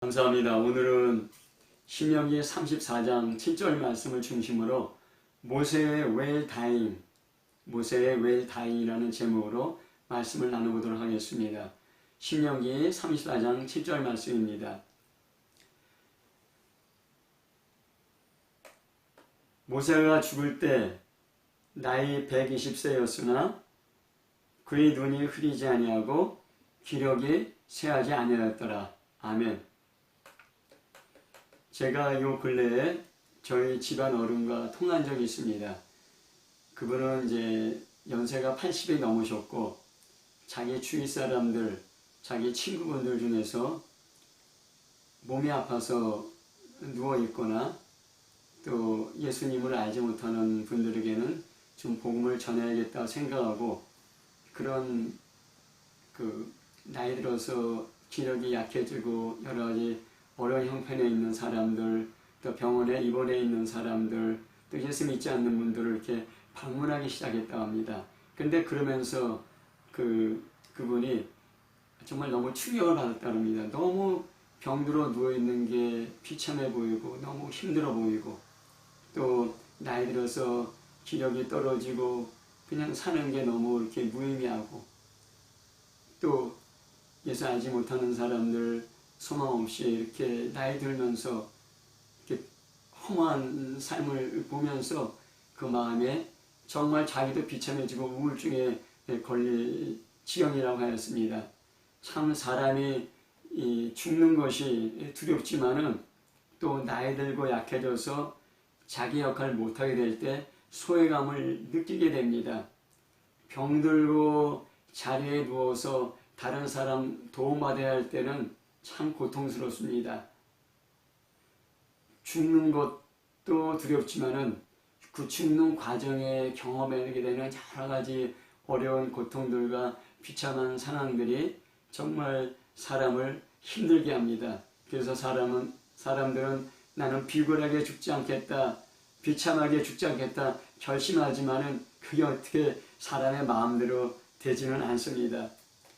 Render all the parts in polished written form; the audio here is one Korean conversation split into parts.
감사합니다. 오늘은 신명기 34장 7절 말씀을 중심으로 모세의 웰다잉이라는 제목으로 말씀을 나눠보도록 하겠습니다. 신명기 34장 7절 말씀입니다. 모세가 죽을 때 나이 120세였으나 그의 눈이 흐리지 아니하고 기력이 쇠하지 아니하였더라. 아멘. 제가 요 근래에 저희 집안 어른과 통한 적이 있습니다. 그분은 이제 연세가 80이 넘으셨고 자기 주위 사람들, 자기 친구분들 중에서 몸이 아파서 누워있거나 또 예수님을 알지 못하는 분들에게는 좀 복음을 전해야겠다 생각하고 그런 나이 들어서 기력이 약해지고 여러 가지 어려운 형편에 있는 사람들, 또 병원에 입원해 있는 사람들, 또 예수 믿지 않는 분들을 이렇게 방문하기 시작했다고 합니다. 근데 그러면서 그분이 정말 너무 충격을 받았다고 합니다. 너무 병들어 누워있는 게 비참해 보이고 너무 힘들어 보이고 또 나이 들어서 기력이 떨어지고 그냥 사는 게 너무 이렇게 무의미하고 또 예수 알지 못하는 사람들 소망 없이 이렇게 나이 들면서 이렇게 험한 삶을 보면서 그 마음에 정말 자기도 비참해지고 우울증에 걸릴 지경이라고 하였습니다. 참 사람이 죽는 것이 두렵지만은 또 나이 들고 약해져서 자기 역할을 못하게 될 때 소외감을 느끼게 됩니다. 병들고 자리에 누워서 다른 사람 도움받아야 할 때는 참 고통스럽습니다. 죽는 것도 두렵지만은 그 죽는 과정에 경험하게 되는 여러 가지 어려운 고통들과 비참한 상황들이 정말 사람을 힘들게 합니다. 그래서 사람들은 나는 비굴하게 죽지 않겠다, 비참하게 죽지 않겠다 결심하지만은 그게 어떻게 사람의 마음대로 되지는 않습니다.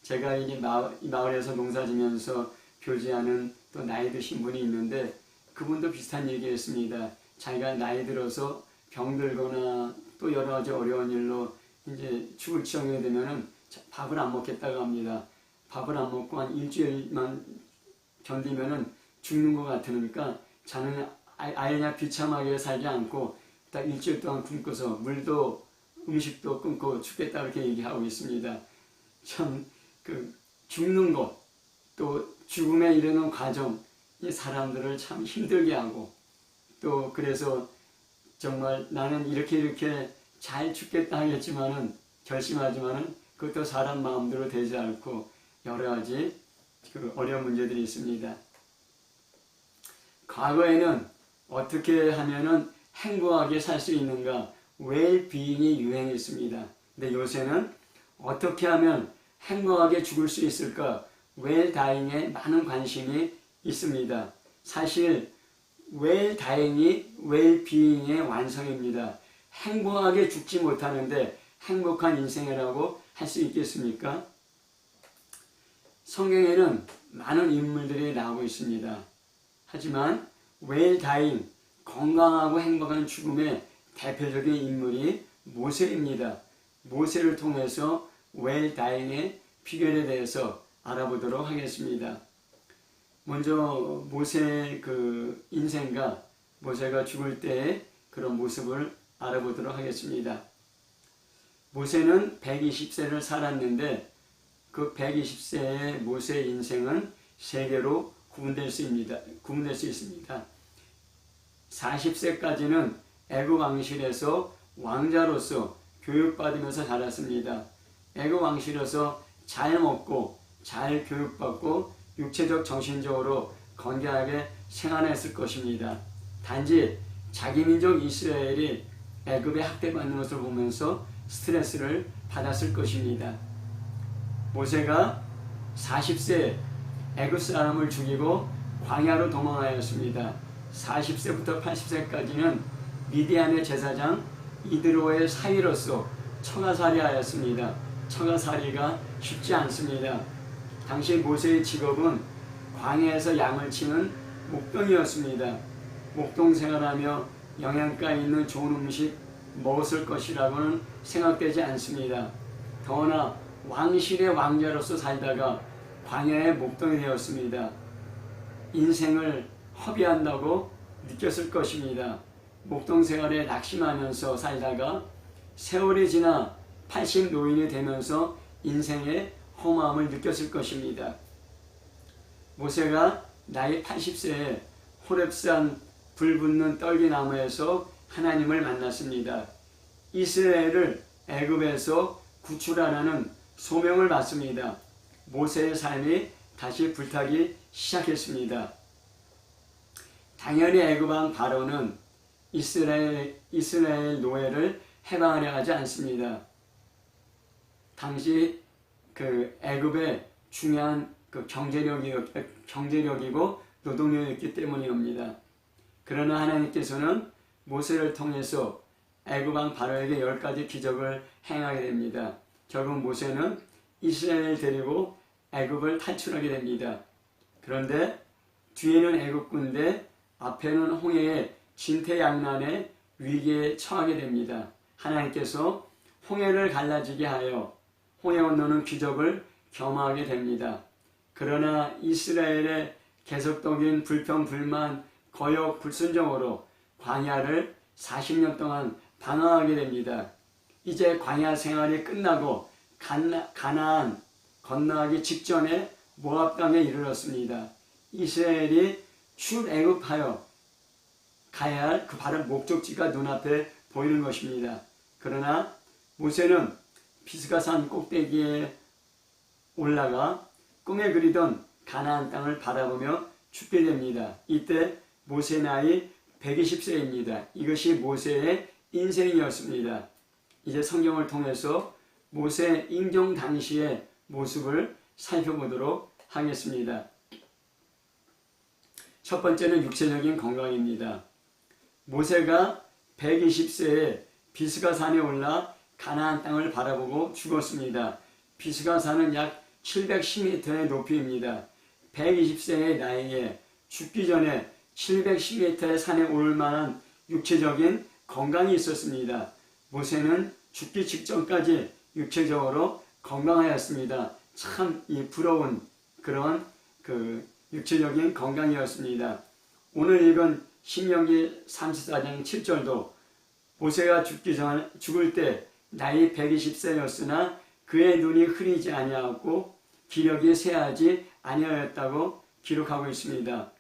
제가 이 마을에서 농사지면서 교제하는 또 나이 드신 분이 있는데 그분도 비슷한 얘기했습니다. 자기가 나이 들어서 병들거나 또 여러 가지 어려운 일로 이제 죽을 지경이 되면은 밥을 안 먹겠다고 합니다. 밥을 안 먹고 한 일주일만 견디면은 죽는 것 같으니까 자는 아예 그냥 비참하게 살지 않고 딱 일주일 동안 굶고서 물도 음식도 끊고 죽겠다 이렇게 얘기하고 있습니다. 참 죽는 것 또 죽음에 이르는 과정 이 사람들을 참 힘들게 하고 또 그래서 정말 나는 이렇게 잘 죽겠다 하겠지만은 결심하지만은 그것도 사람 마음대로 되지 않고 여러 가지 어려운 문제들이 있습니다. 과거에는 어떻게 하면은 행복하게 살 수 있는가 웰비잉이 유행했습니다. 근데 요새는 어떻게 하면 행복하게 죽을 수 있을까 웰다잉에 많은 관심이 있습니다. 사실 웰다잉이 웰비잉의 완성입니다. 행복하게 죽지 못하는데 행복한 인생이라고 할 수 있겠습니까? 성경에는 많은 인물들이 나오고 있습니다. 하지만 웰다잉, 건강하고 행복한 죽음의 대표적인 인물이 모세입니다. 모세를 통해서 웰다잉의 비결에 대해서 알아보도록 하겠습니다. 먼저 모세의 인생과 모세가 죽을 때의 그런 모습을 알아보도록 하겠습니다. 모세는 120세를 살았는데 그 120세의 모세의 인생은 세 개로 구분될 수 있습니다. 40세까지는 애굽 왕실에서 왕자로서 교육받으면서 자랐습니다. 애굽 왕실에서 잘 먹고 잘 교육받고 육체적 정신적으로 건강하게 생활했을 것입니다. 단지 자기 민족 이스라엘이 애굽에 학대받는 것을 보면서 스트레스를 받았을 것입니다. 모세가 40세 애굽 사람을 죽이고 광야로 도망하였습니다. 40세부터 80세까지는 미디안의 제사장 이드로의 사위로서 처가살이하였습니다. 처가살이가 쉽지 않습니다. 당시 모세의 직업은 광야에서 양을 치는 목동이었습니다. 목동 생활하며 영양가 있는 좋은 음식 먹었을 것이라고는 생각되지 않습니다. 더구나 왕실의 왕자로서 살다가 광야의 목동이 되었습니다. 인생을 허비한다고 느꼈을 것입니다. 목동 생활에 낙심하면서 살다가 세월이 지나 80 노인이 되면서 인생의 허무함을 느꼈을 것입니다. 모세가 나이 80세에 호렙산 불붙는 떨기나무에서 하나님을 만났습니다. 이스라엘을 애굽에서 구출하라는 소명을 받습니다. 모세의 삶이 다시 불타기 시작했습니다. 당연히 애굽 왕 바로는 이스라엘 노예를 해방하려 하지 않습니다. 당시 애굽의 중요한 경제력이고 노동력이었기 때문입니다. 그러나 하나님께서는 모세를 통해서 애굽 왕 바로에게 10가지 기적을 행하게 됩니다. 결국 모세는 이스라엘을 데리고 애굽을 탈출하게 됩니다. 그런데 뒤에는 애굽군대, 앞에는 홍해의 진퇴양난의 위기에 처하게 됩니다. 하나님께서 홍해를 갈라지게 하여 홍해 건너는 기적을 경험하게 됩니다. 그러나 이스라엘의 계속적인 불평, 불만, 거역, 불순종으로 광야를 40년 동안 방황하게 됩니다. 이제 광야 생활이 끝나고 가나안 건너가기 직전에 모압 땅에 이르렀습니다. 이스라엘이 출애굽하여 가야 할 그 바로 목적지가 눈앞에 보이는 것입니다. 그러나 모세는 비스가산 꼭대기에 올라가 꿈에 그리던 가나안 땅을 바라보며 죽게 됩니다. 이때 모세 나이 120세입니다. 이것이 모세의 인생이었습니다. 이제 성경을 통해서 모세 인종 당시의 모습을 살펴보도록 하겠습니다. 첫 번째는 육체적인 건강입니다. 모세가 120세에 비스가산에 올라 가나안 땅을 바라보고 죽었습니다. 비스가산은 약 710m의 높이입니다. 120세의 나이에 죽기 전에 710m의 산에 오를 만한 육체적인 건강이 있었습니다. 모세는 죽기 직전까지 육체적으로 건강하였습니다. 참 부러운 그런 육체적인 건강이었습니다. 오늘 읽은 신명기 34장 7절도 모세가 죽을 때 나이 120세였으나 그의 눈이 흐리지 아니하였고 기력이 쇠하지 아니하였다고 기록하고 있습니다.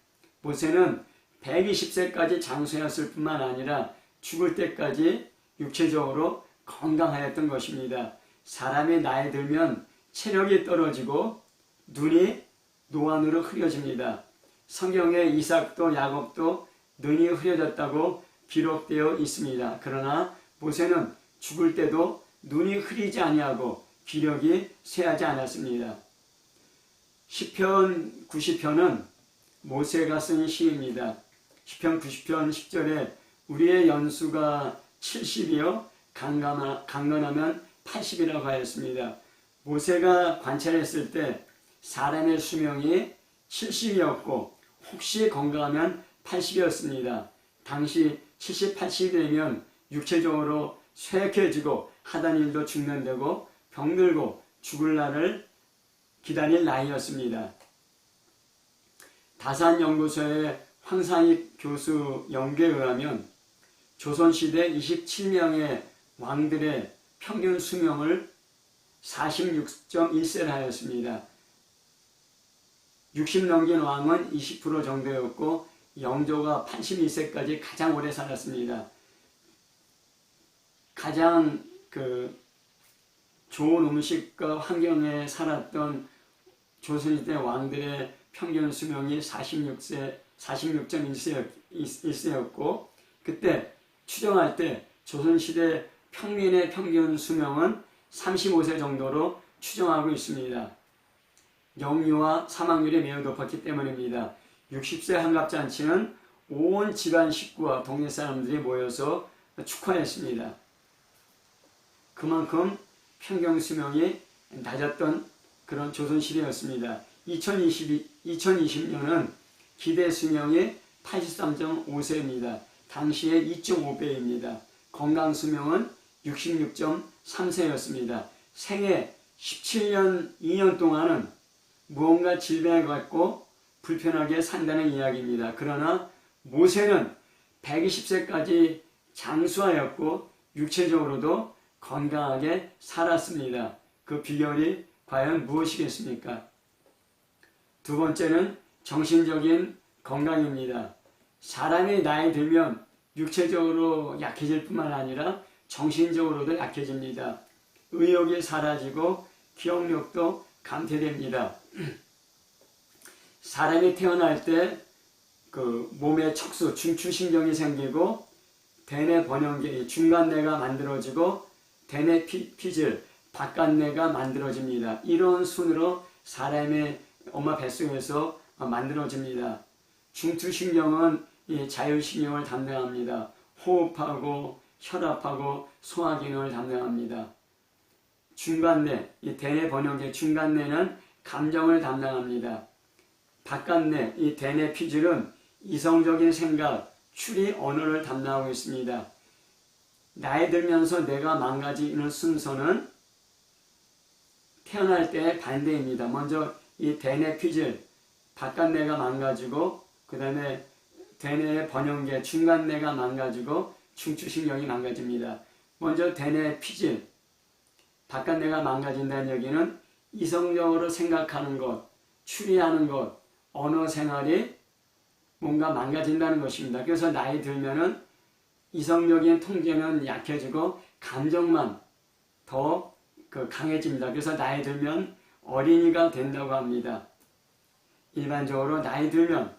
모세는 120세까지 장수였을 뿐만 아니라 죽을 때까지 육체적으로 건강하였던 것입니다. 사람이 나이 들면 체력이 떨어지고 눈이 노안으로 흐려집니다. 성경에 이삭도 야곱도 눈이 흐려졌다고 기록되어 있습니다. 그러나 모세는 죽을 때도 눈이 흐리지 아니하고 기력이 쇠하지 않았습니다. 시편 90편은 모세가 쓴 시입니다. 시편 90편 10절에 우리의 연수가 70이요 강건하면 80이라고 하였습니다. 모세가 관찰했을 때 사람의 수명이 70이었고 혹시 건강하면 80이었습니다. 당시 70, 80이 되면 육체적으로 쇠약해지고 하던 일도 중단되고 병들고 죽을 날을 기다릴 나이였습니다. 다산연구소의 황상익 교수 연구에 의하면 조선시대 27명의 왕들의 평균 수명을 46.1세를 하였습니다. 60 넘긴 왕은 20% 정도였고 영조가 82세까지 가장 오래 살았습니다. 가장 좋은 음식과 환경에 살았던 조선시대 왕들의 평균 수명이 46.1세였고 그때 추정할 때 조선시대 평민의 평균 수명은 35세 정도로 추정하고 있습니다. 영유아 사망률이 매우 높았기 때문입니다. 60세 환갑잔치는 온 집안 식구와 동네 사람들이 모여서 축하했습니다. 그만큼 평균 수명이 낮았던 그런 조선시대였습니다. 2020년은 기대 수명이 83.5세입니다. 당시의 2.5배입니다. 건강 수명은 66.3세였습니다. 생애 17년, 2년 동안은 무언가 질병을 갖고 불편하게 산다는 이야기입니다. 그러나 모세는 120세까지 장수하였고 육체적으로도 건강하게 살았습니다. 그 비결이 과연 무엇이겠습니까? 두 번째는 정신적인 건강입니다. 사람이 나이 들면 육체적으로 약해질 뿐만 아니라 정신적으로도 약해집니다. 의욕이 사라지고 기억력도 감퇴됩니다. 사람이 태어날 때 그 몸에 척수, 중추신경이 생기고 대뇌 번영계, 중간뇌가 만들어지고 대뇌 피질, 바깥뇌가 만들어집니다. 이런 순으로 사람의 엄마 뱃속에서 만들어집니다. 중추신경은 이 자율신경을 담당합니다. 호흡하고 혈압하고 소화기능을 담당합니다. 중간뇌, 이 대뇌 번영계 중간뇌는 감정을 담당합니다. 바깥뇌, 이 대뇌 피질은 이성적인 생각, 추리, 언어를 담당하고 있습니다. 나이 들면서 뇌가 망가지는 순서는 태어날 때 반대입니다. 먼저 이 대뇌 피질, 바깥뇌가 망가지고 그 다음에 대뇌 번영계, 중간뇌가 망가지고 중추신경이 망가집니다. 먼저 대뇌 피질, 바깥뇌가 망가진다는 얘기는 이성적으로 생각하는 것, 추리하는 것, 언어 생활이 뭔가 망가진다는 것입니다. 그래서 나이 들면은 이성적인 통제는 약해지고 감정만 더 강해집니다. 그래서 나이 들면 어린이가 된다고 합니다. 일반적으로 나이 들면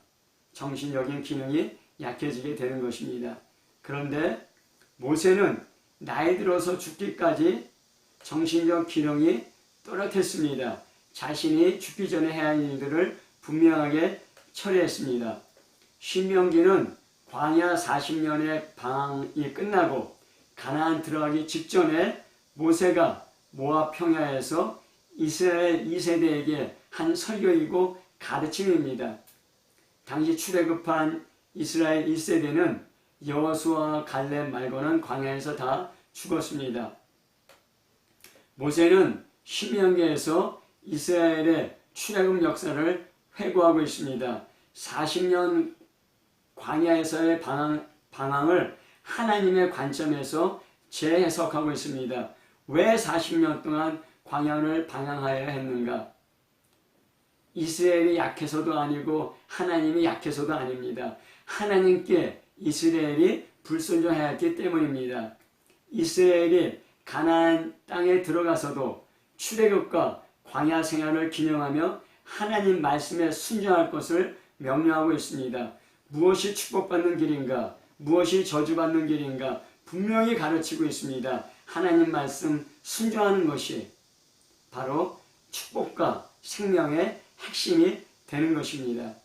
정신적인 기능이 약해지게 되는 것입니다. 그런데 모세는 나이 들어서 죽기까지 정신적 기능이 또렷했습니다. 자신이 죽기 전에 해야 할 일들을 분명하게 처리했습니다. 신명기는 광야 40년의 방황이 끝나고 가나안 들어가기 직전에 모세가 모압 평야에서 이스라엘 2세대에게 한 설교이고 가르침입니다. 당시 출애굽한 이스라엘 1세대는 여호수아와 갈렙 말고는 광야에서 다 죽었습니다. 모세는 신명기에서 이스라엘의 출애굽 역사를 회고하고 있습니다. 40년 광야에서의 방황을 하나님의 관점에서 재해석하고 있습니다. 왜 40년 동안 광야를 방황하여야 했는가? 이스라엘이 약해서도 아니고 하나님이 약해서도 아닙니다. 하나님께 이스라엘이 불순종해야 했기 때문입니다. 이스라엘이 가나안 땅에 들어가서도 출애굽과 광야 생활을 기념하며 하나님 말씀에 순종할 것을 명령하고 있습니다. 무엇이 축복받는 길인가? 무엇이 저주받는 길인가? 분명히 가르치고 있습니다. 하나님 말씀 순종하는 것이 바로 축복과 생명의 핵심이 되는 것입니다.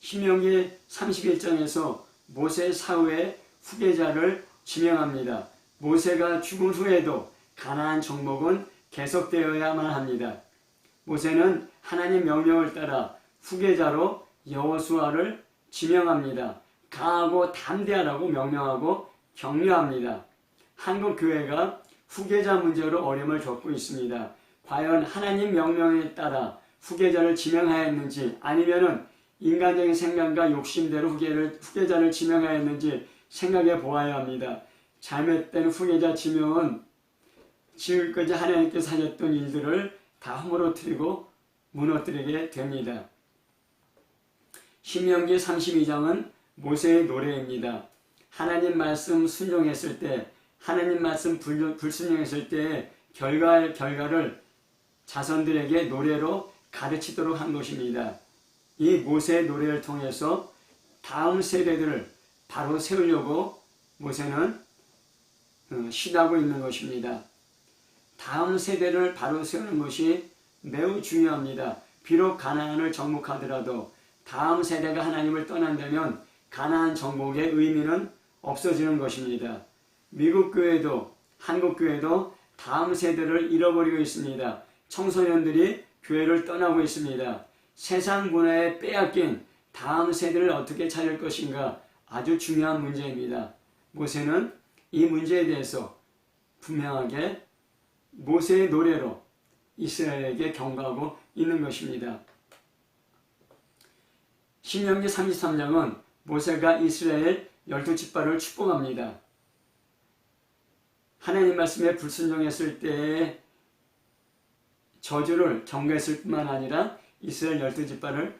신명기 31장에서 모세 사후의 후계자를 지명합니다. 모세가 죽은 후에도 가나안 정복은 계속되어야만 합니다. 모세는 하나님 명령을 따라 후계자로 여호수아를 지명합니다. 강하고 담대하라고 명령하고 격려합니다. 한국 교회가 후계자 문제로 어려움을 겪고 있습니다. 과연 하나님 명령에 따라 후계자를 지명하였는지 아니면은 인간적인 생각과 욕심대로 후계자를 지명하였는지 생각해 보아야 합니다. 잘못된 후계자 지명은 지금까지 하나님께서 하셨던 일들을 다 허물어뜨리고 무너뜨리게 됩니다. 신명기 32장은 모세의 노래입니다. 하나님 말씀 순종했을 때, 하나님 말씀 불순종했을 때의 결과를 자손들에게 노래로 가르치도록 한 것입니다. 이 모세의 노래를 통해서 다음 세대들을 바로 세우려고 모세는 시도하고 있는 것입니다. 다음 세대를 바로 세우는 것이 매우 중요합니다. 비록 가나안을 정복하더라도 다음 세대가 하나님을 떠난다면 가나안 정복의 의미는 없어지는 것입니다. 미국 교회도 한국 교회도 다음 세대를 잃어버리고 있습니다. 청소년들이 교회를 떠나고 있습니다. 세상 문화에 빼앗긴 다음 세대를 어떻게 차릴 것인가 아주 중요한 문제입니다. 모세는 이 문제에 대해서 분명하게 모세의 노래로 이스라엘에게 경고하고 있는 것입니다. 신명기 33장은 모세가 이스라엘 12지파를 축복합니다. 하나님 말씀에 불순종했을 때의 저주를 경고했을 뿐만 아니라 이스라엘 12지파를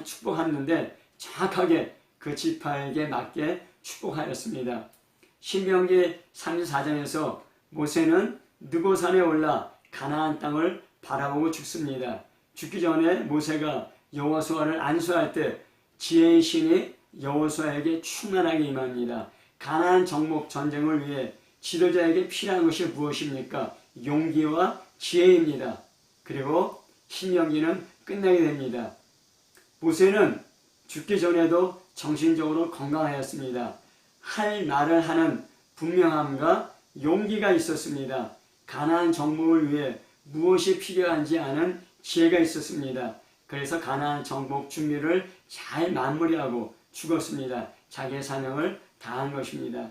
축복하는데 정확하게 그 지파에게 맞게 축복하였습니다. 신명기 34장에서 모세는 느고산에 올라 가나안 땅을 바라보고 죽습니다. 죽기 전에 모세가 여호수아를 안수할 때 지혜의 신이 여호수아에게 충만하게 임합니다. 가나안 정복 전쟁을 위해 지도자에게 필요한 것이 무엇입니까? 용기와 지혜입니다. 그리고 신명기는 끝나게 됩니다. 모세는 죽기 전에도 정신적으로 건강하였습니다. 할 말을 하는 분명함과 용기가 있었습니다. 가나안 정복을 위해 무엇이 필요한지 아는 지혜가 있었습니다. 그래서 가나안 정복 준비를 잘 마무리하고 죽었습니다. 자기의 사명을 다한 것입니다.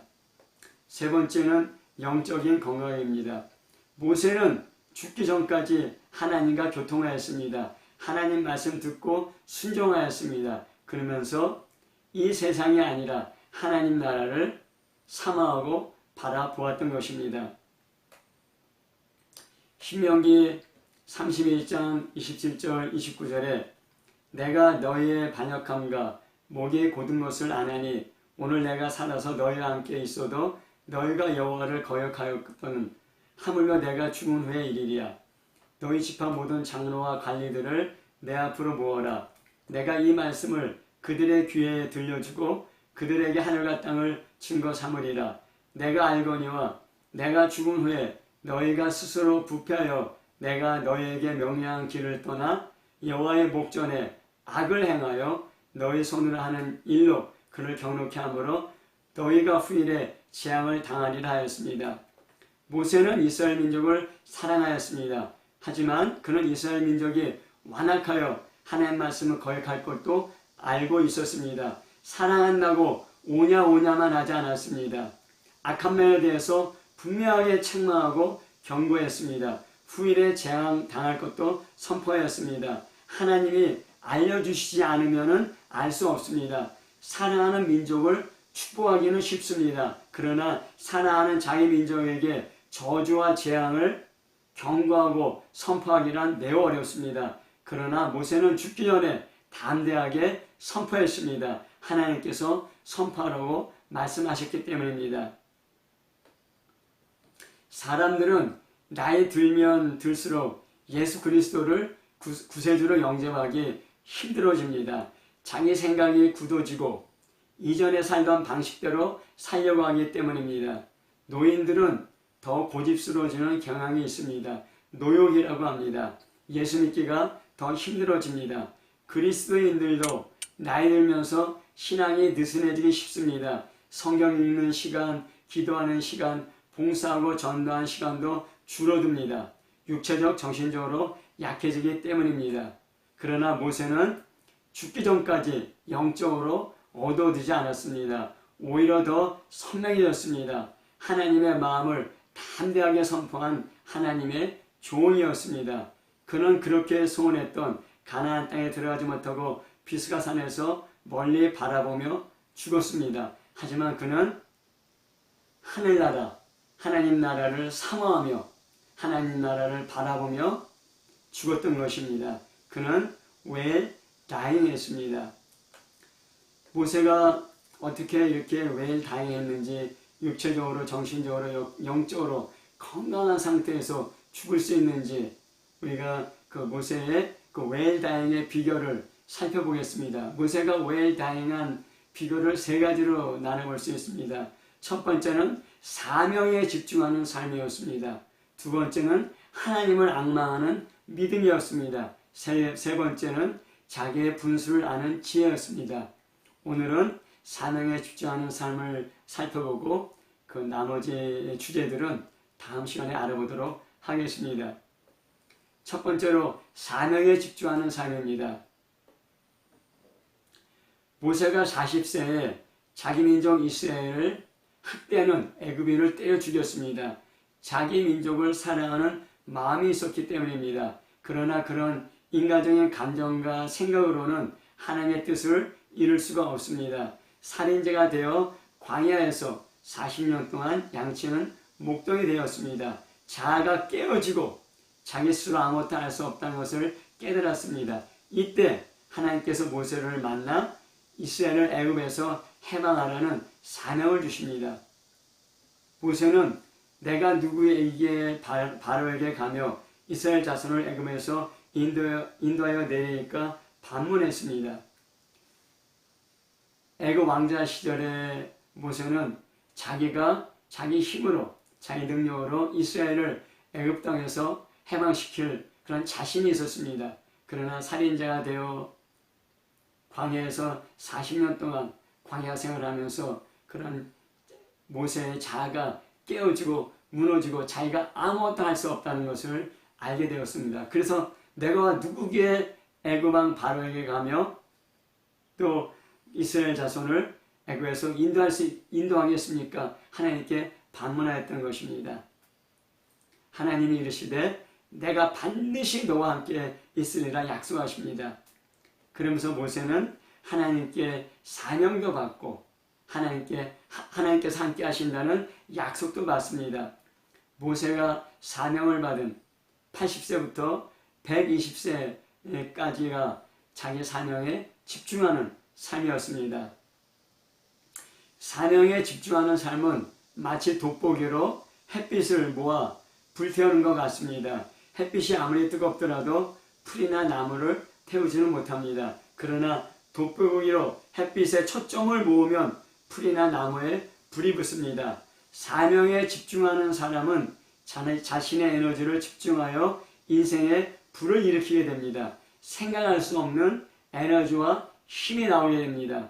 세 번째는 영적인 건강입니다. 모세는 죽기 전까지 하나님과 교통하였습니다. 하나님 말씀 듣고 순종하였습니다. 그러면서 이 세상이 아니라 하나님 나라를 사모하고 바라보았던 것입니다. 신명기 31장 27절 29절에 내가 너희의 반역함과 목이 곧은 것을 아나니 오늘 내가 살아서 너희와 함께 있어도 너희가 여호와를 거역하였거든 하물며 내가 죽은 후에 이르리야. 너희 지파 모든 장로와 관리들을 내 앞으로 모아라. 내가 이 말씀을 그들의 귀에 들려주고 그들에게 하늘과 땅을 증거 삼으리라. 내가 알거니와 내가 죽은 후에 너희가 스스로 부패하여 내가 너희에게 명령한 길을 떠나 여호와의 목전에 악을 행하여 너희 손으로 하는 일로 그를 경록케 하므로 너희가 후일에 재앙을 당하리라 하였습니다. 모세는 이스라엘 민족을 사랑하였습니다. 하지만 그는 이스라엘 민족이 완악하여 하나님 말씀을 거역할 것도 알고 있었습니다. 사랑한다고 오냐오냐만 하지 않았습니다. 악한 면에 대해서 분명하게 책망하고 경고했습니다. 후일에 재앙 당할 것도 선포하였습니다. 하나님이 알려주시지 않으면 알 수 없습니다. 사랑하는 민족을 축복하기는 쉽습니다. 그러나 사랑하는 자기 민족에게 저주와 재앙을 경고하고 선포하기란 매우 어렵습니다. 그러나 모세는 죽기 전에 담대하게 선포했습니다. 하나님께서 선포하라고 말씀하셨기 때문입니다. 사람들은 나이 들면 들수록 예수 그리스도를 구세주로 영접하기 힘들어집니다. 자기 생각이 굳어지고 이전에 살던 방식대로 살려고 하기 때문입니다. 노인들은 더 고집스러워지는 경향이 있습니다. 노욕이라고 합니다. 예수 믿기가 더 힘들어집니다. 그리스도인들도 나이 들면서 신앙이 느슨해지기 쉽습니다. 성경 읽는 시간, 기도하는 시간, 봉사하고 전도하는 시간도 줄어듭니다. 육체적, 정신적으로 약해지기 때문입니다. 그러나 모세는 죽기 전까지 영적으로 얻어지지 않았습니다. 오히려 더 선명해졌습니다. 하나님의 마음을 담대하게 선포한 하나님의 종이었습니다. 그는 그렇게 소원했던 가나안 땅에 들어가지 못하고 비스가산에서 멀리 바라보며 죽었습니다. 하지만 그는 하늘나라, 하나님 나라를 사모하며 하나님 나라를 바라보며 죽었던 것입니다. 그는 웰 다잉했습니다. 모세가 어떻게 이렇게 웰 다잉했는지 육체적으로, 정신적으로, 영적으로 건강한 상태에서 죽을 수 있는지 우리가 그 모세의 그 웰 다잉의 비결을 살펴보겠습니다. 모세가 웰 다잉한 비결을 세 가지로 나눠볼 수 있습니다. 첫 번째는 사명에 집중하는 삶이었습니다. 두 번째는 하나님을 앙망하는 믿음이었습니다. 세 번째는 자기의 분수를 아는 지혜였습니다. 오늘은 사명에 집중하는 삶을 살펴보고 그 나머지 주제들은 다음 시간에 알아보도록 하겠습니다. 첫 번째로 사명에 집중하는 삶입니다. 모세가 40세에 자기 민족 이스라엘을 흑대는 애굽인을 때려 죽였습니다. 자기 민족을 사랑하는 마음이 있었기 때문입니다. 그러나 그런 인간적인 감정과 생각으로는 하나님의 뜻을 이룰 수가 없습니다. 살인자가 되어 광야에서 40년 동안 양치는 목동이 되었습니다. 자아가 깨어지고 자기 스스로 아무것도 할 수 없다는 것을 깨달았습니다. 이때 하나님께서 모세를 만나 이스라엘을 애굽에서 해방하라는 사명을 주십니다. 모세는 내가 누구에게 바로에게 가며 이스라엘 자손을 애굽에서 인도하여 내리니까 반문했습니다. 애굽 왕자 시절에 모세는 자기가 자기 힘으로 자기 능력으로 이스라엘을 애굽 땅에서 해방시킬 그런 자신이 있었습니다. 그러나 살인자가 되어 광야에서 40년 동안 광야 생활하면서 그런 모세의 자아가 깨어지고 무너지고 자기가 아무것도 할 수 없다는 것을 알게 되었습니다. 그래서 내가 누구에게 애굽 왕 바로에게 가며 또 이스라엘 자손을 애굽에서 인도하겠습니까? 하나님께 반문하였던 것입니다. 하나님이 이르시되 내가 반드시 너와 함께 있으리라 약속하십니다. 그러면서 모세는 하나님께 사명도 받고 하나님께서 함께 하신다는 약속도 받습니다. 모세가 사명을 받은 80세부터 120세까지가 자기 사명에 집중하는 삶이었습니다. 사명에 집중하는 삶은 마치 돋보기로 햇빛을 모아 불태우는 것 같습니다. 햇빛이 아무리 뜨겁더라도 풀이나 나무를 태우지는 못합니다. 그러나 돋보기로 햇빛에 초점을 모으면 풀이나 나무에 불이 붙습니다. 사명에 집중하는 사람은 자신의 에너지를 집중하여 인생에 불을 일으키게 됩니다. 생각할 수 없는 에너지와 힘이 나오게 됩니다.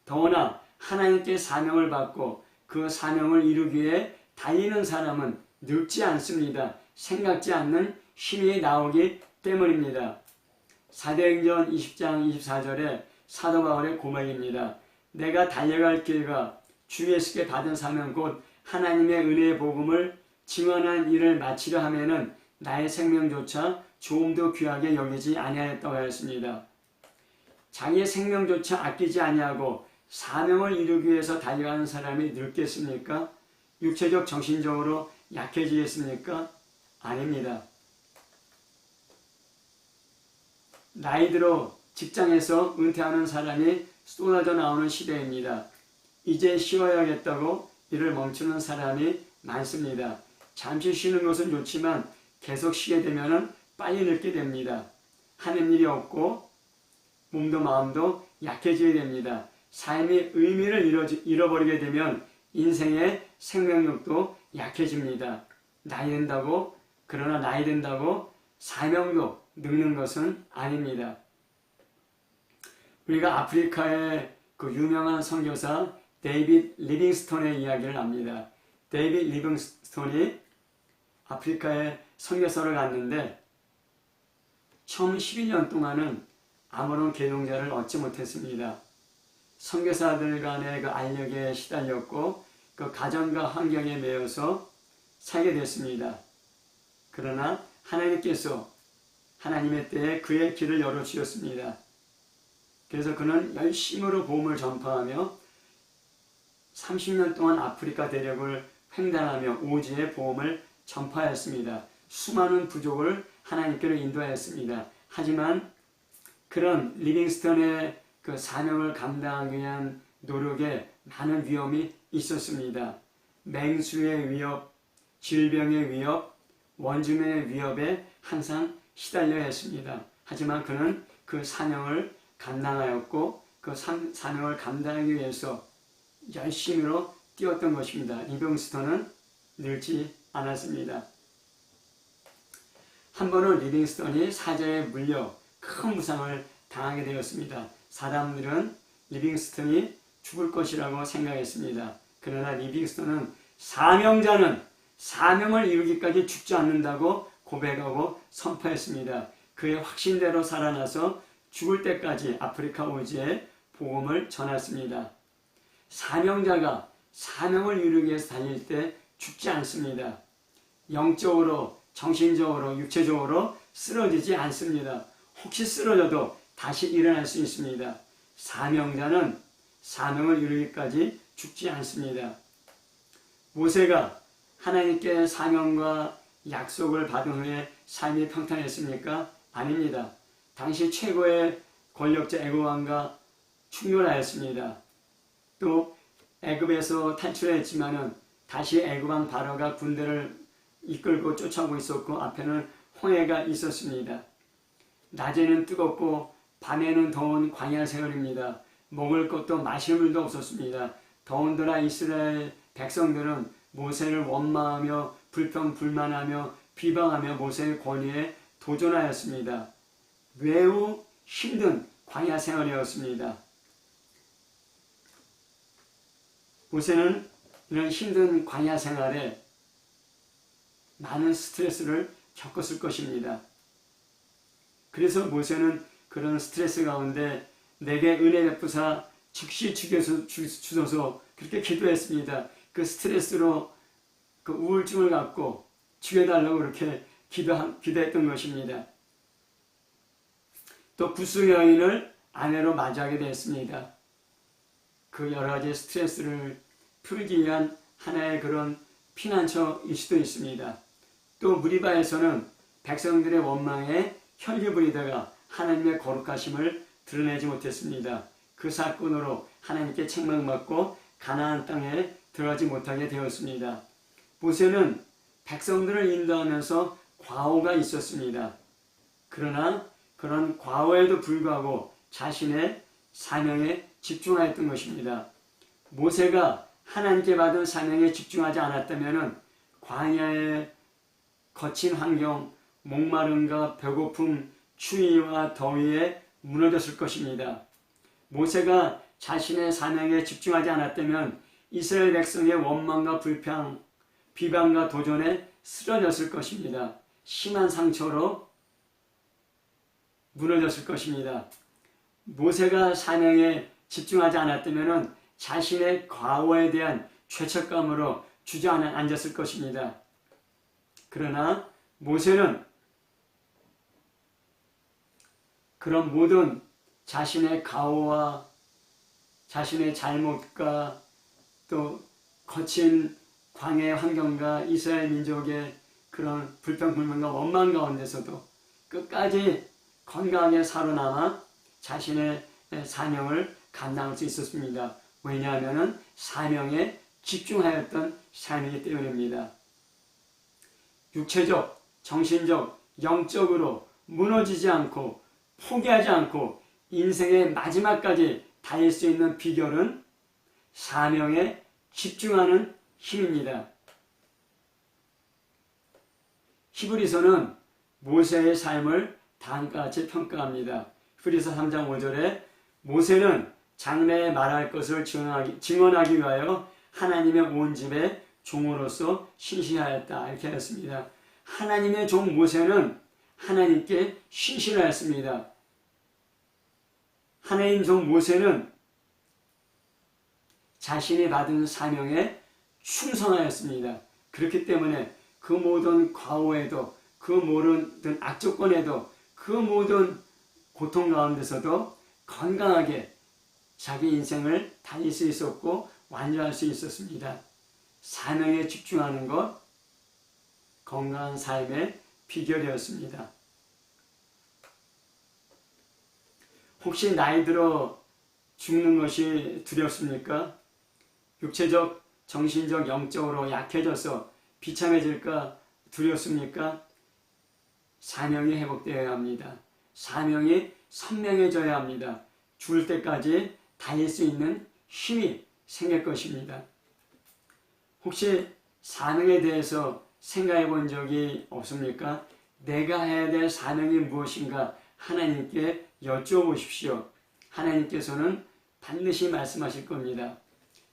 더구나 하나님께 사명을 받고 그 사명을 이루기 위해 달리는 사람은 늙지 않습니다. 생각지 않는 힘이 나오기 때문입니다. 사도행전 20장 24절에 사도 바울의 고백입니다. 내가 달려갈 길과 주 예수께 받은 사명 곧 하나님의 은혜의 복음을 증언한 일을 마치려 하면은 나의 생명조차 조금도 귀하게 여기지 아니하였다고 하였습니다. 자기의 생명조차 아끼지 아니하고 사명을 이루기 위해서 달려가는 사람이 늙겠습니까? 육체적 정신적으로 약해지겠습니까? 아닙니다. 나이 들어 직장에서 은퇴하는 사람이 쏟아져 나오는 시대입니다. 이제 쉬어야겠다고 일을 멈추는 사람이 많습니다. 잠시 쉬는 것은 좋지만 계속 쉬게 되면 빨리 늙게 됩니다. 하는 일이 없고 몸도 마음도 약해지게 됩니다. 삶의 의미를 잃어버리게 되면 인생의 생명력도 약해집니다. 그러나 나이 든다고 사명도 늙는 것은 아닙니다. 우리가 아프리카의 그 유명한 선교사 데이빗 리빙스톤의 이야기를 압니다. 데이빗 리빙스톤이 아프리카에 선교사를 갔는데 처음 11년 동안은 아무런 계동자를 얻지 못했습니다. 선교사들 간의 그 알력에 시달렸고 그 가정과 환경에 매여서 살게 됐습니다. 그러나 하나님께서 하나님의 때에 그의 길을 열어주셨습니다. 그래서 그는 열심으로 복음을 전파하며 30년 동안 아프리카 대륙을 횡단하며 오지의 복음을 전파했습니다. 수많은 부족을 하나님께로 인도하였습니다. 하지만 그런 리빙스턴의 그 사명을 감당하기 위한 노력에 많은 위험이 있었습니다. 맹수의 위협, 질병의 위협, 원주민의 위협에 항상 시달려야 했습니다. 하지만 그는 그 사명을 감당하였고 그 사명을 감당하기 위해서 열심히로 뛰었던 것입니다. 리빙스턴은 늙지 않았습니다. 한 번은 리빙스턴이 사자에 물려 큰 부상을 당하게 되었습니다. 사람들은 리빙스턴이 죽을 것이라고 생각했습니다. 그러나 리빙스턴은 사명자는 사명을 이루기까지 죽지 않는다고 고백하고 선포했습니다. 그의 확신대로 살아나서 죽을 때까지 아프리카 오지에 복음을 전했습니다. 사명자가 사명을 이루기 위해서 달릴 때 죽지 않습니다. 영적으로, 정신적으로, 육체적으로 쓰러지지 않습니다. 혹시 쓰러져도 다시 일어날 수 있습니다. 사명자는 사명을 이루기까지 죽지 않습니다. 모세가 하나님께 사명과 약속을 받은 후에 삶이 평탄했습니까? 아닙니다. 당시 최고의 권력자 애굽 왕과 충돌하였습니다. 또 애굽에서 탈출했지만은 다시 애굽 왕 바로가 군대를 이끌고 쫓아오고 있었고 앞에는 홍해가 있었습니다. 낮에는 뜨겁고 밤에는 더운 광야 세월입니다. 먹을 것도 마실 물도 없었습니다. 더군다나 이스라엘 백성들은 모세를 원망하며 불평불만하며 비방하며 모세의 권위에 도전하였습니다. 매우 힘든 광야 생활이었습니다. 모세는 이런 힘든 광야 생활에 많은 스트레스를 겪었을 것입니다. 그래서 모세는 그런 스트레스 가운데 내게 은혜 베푸사 즉시 주소서 그렇게 기도했습니다. 그 스트레스로 그 우울증을 갖고 죽여달라고 그렇게 기도했던 것입니다. 또 구스 여인을 아내로 맞이하게 되었습니다. 그 여러 가지 스트레스를 풀기 위한 하나의 그런 피난처일 수도 있습니다. 또 무리바에서는 백성들의 원망에 혈기 부리다가 하나님의 거룩하심을 드러내지 못했습니다. 그 사건으로 하나님께 책망받고 가나안 땅에 들어가지 못하게 되었습니다. 모세는 백성들을 인도하면서 과오가 있었습니다. 그러나 그런 과오에도 불구하고 자신의 사명에 집중하였던 것입니다. 모세가 하나님께 받은 사명에 집중하지 않았다면 광야의 거친 환경, 목마름과 배고픔, 추위와 더위에 무너졌을 것입니다. 모세가 자신의 사명에 집중하지 않았다면 이스라엘 백성의 원망과 불평, 비방과 도전에 쓰러졌을 것입니다. 심한 상처로 무너졌을 것입니다. 모세가 사명에 집중하지 않았다면 자신의 과오에 대한 죄책감으로 주저앉았을 것입니다. 그러나 모세는 그런 모든 자신의 과오와 자신의 잘못과 또 거친 광야의 환경과 이스라엘 민족의 그런 불평불만과 원망 가운데서도 끝까지 건강하게 살아남아 자신의 사명을 감당할 수 있었습니다. 왜냐하면 사명에 집중하였던 삶이기 때문입니다. 육체적, 정신적, 영적으로 무너지지 않고 포기하지 않고 인생의 마지막까지 달릴 수 있는 비결은 사명에 집중하는 힘입니다. 히브리서는 모세의 삶을 다음과 같이 평가합니다. 히브리서 3장 5절에 모세는 장래에 말할 것을 증언하기 위하여 하나님의 온 집의 종으로서 신실하였다. 이렇게 하였습니다. 하나님의 종 모세는 하나님께 신실하였습니다. 하나님 종 모세는 자신이 받은 사명에 충성하였습니다. 그렇기 때문에 그 모든 과오에도 그 모든 악조건에도 그 모든 고통 가운데서도 건강하게 자기 인생을 달릴 수 있었고 완주할 수 있었습니다. 사명에 집중하는 것, 건강한 삶의 비결이었습니다. 혹시 나이 들어 죽는 것이 두렵습니까? 육체적, 정신적, 영적으로 약해져서 비참해질까 두렵습니까? 사명이 회복되어야 합니다. 사명이 선명해져야 합니다. 죽을 때까지 달릴 수 있는 힘이 생길 것입니다. 혹시 사명에 대해서 생각해 본 적이 없습니까? 내가 해야 될 사명이 무엇인가 하나님께 여쭤보십시오. 하나님께서는 반드시 말씀하실 겁니다.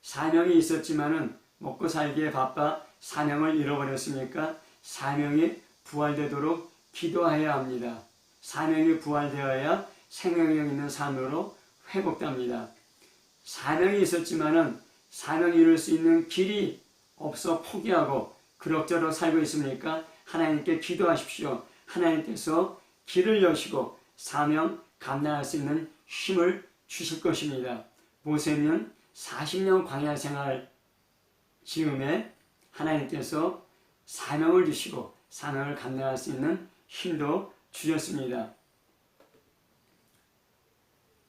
사명이 있었지만은 먹고 살기에 바빠 사명을 잃어버렸습니까? 사명이 부활되도록 기도해야 합니다. 사명이 부활되어야 생명력 있는 삶으로 회복됩니다. 사명이 있었지만은 사명을 이룰 수 있는 길이 없어 포기하고 그럭저럭 살고 있습니까? 하나님께 기도하십시오. 하나님께서 길을 여시고 사명 감당할 수 있는 힘을 주실 것입니다. 모세는 40년 광야 생활 즈음에 하나님께서 사명을 주시고 사명을 감당할 수 있는 힘도 주셨습니다.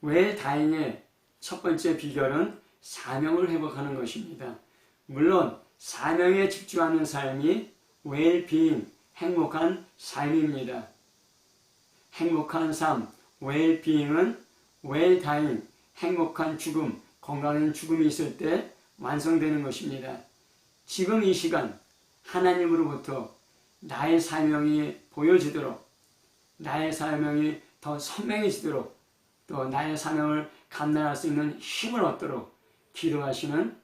왜 다행의 첫 번째 비결은 사명을 회복하는 것입니다. 물론 사명에 집중하는 삶이 웰비잉, 행복한 삶입니다. 행복한 삶, 웰비잉은 웰다잉, 행복한 죽음, 건강한 죽음이 있을 때 완성되는 것입니다. 지금 이 시간 하나님으로부터 나의 사명이 보여지도록, 나의 사명이 더 선명해지도록, 또 나의 사명을 감당할 수 있는 힘을 얻도록 기도하시는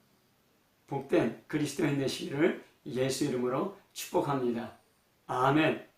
복된 그리스도인 되시기를 예수 이름으로 축복합니다. 아멘.